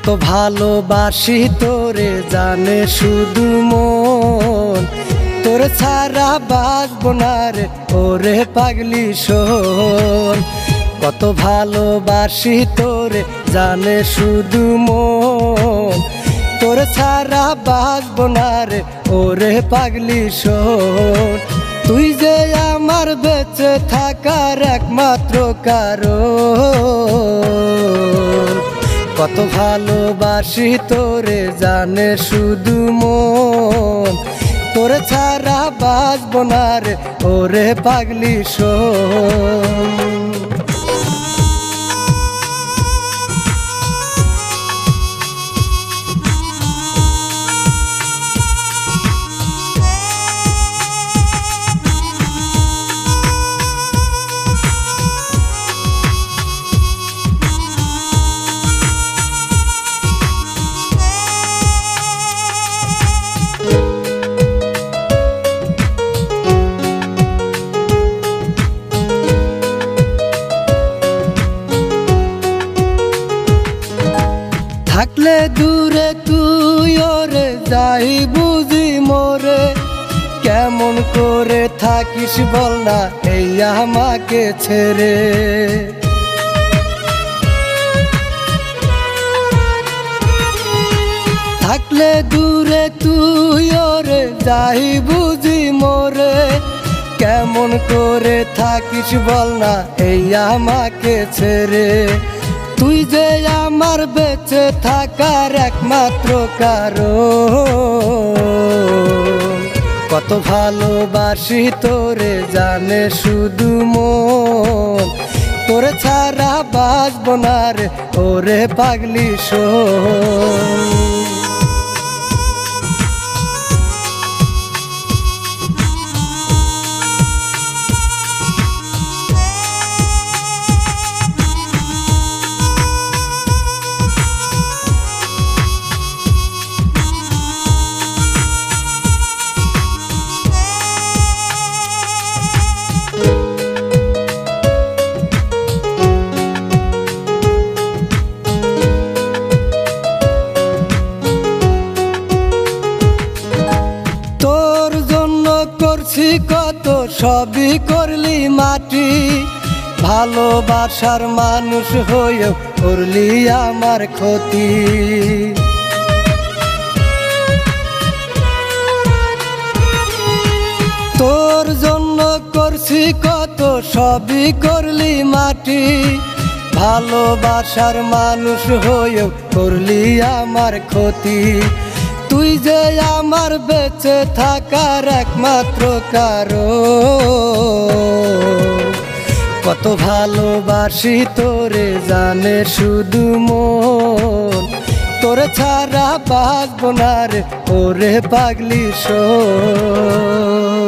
কত ভালোবাসি তোরে জানে শুধু মন, তোর ছাড়া বাঁচবো না রে ওরে পাগলি শোন। কত ভালোবাসি তোরে জানে শুধু মন, তোর ছাড়া বাঁচবো না রে ওরে পাগলি শোন। তুই যে আমার বেঁচে থাকার একমাত্র কারণ, কত ভালোবাসি তোরে জানে শুধু মন, তোর ছাড়া বাঁচবো না রে ওরে পাগলি শোন। থাকলে দূরে তুই ওরে যাই বুঝি মোরে, কেমন করে থাকিস বল না এই আমাকে ছেড়ে। থাকলে দূরে তুই ওরে যাই বুঝি মোরে, কেমন করে থাকিস বল না এই আমাকে ছেড়ে। তুই যে আমার বেঁচে থাকার একমাত্র কারণ, কত ভালোবাসি তোরে জানে শুধু মন, তোর ছাড়া বাঁচবো না রে ওরে পাগলি শোন। কত সবই করলি মাটি, ভালোবাসার মানুষ হয়েও করলি আমার ক্ষতি। তোর জন্য করছি কত সবই করলি মাটি, ভালোবাসার মানুষ হয়েও করলি আমার ক্ষতি। তুই যে আমার বেঁচে থাকার একমাত্র কারণ, কত ভালোবাসি তোরে জানে শুধু মন, তোর ছাড়া বাঁচবো না রে ওরে পাগলি শোন।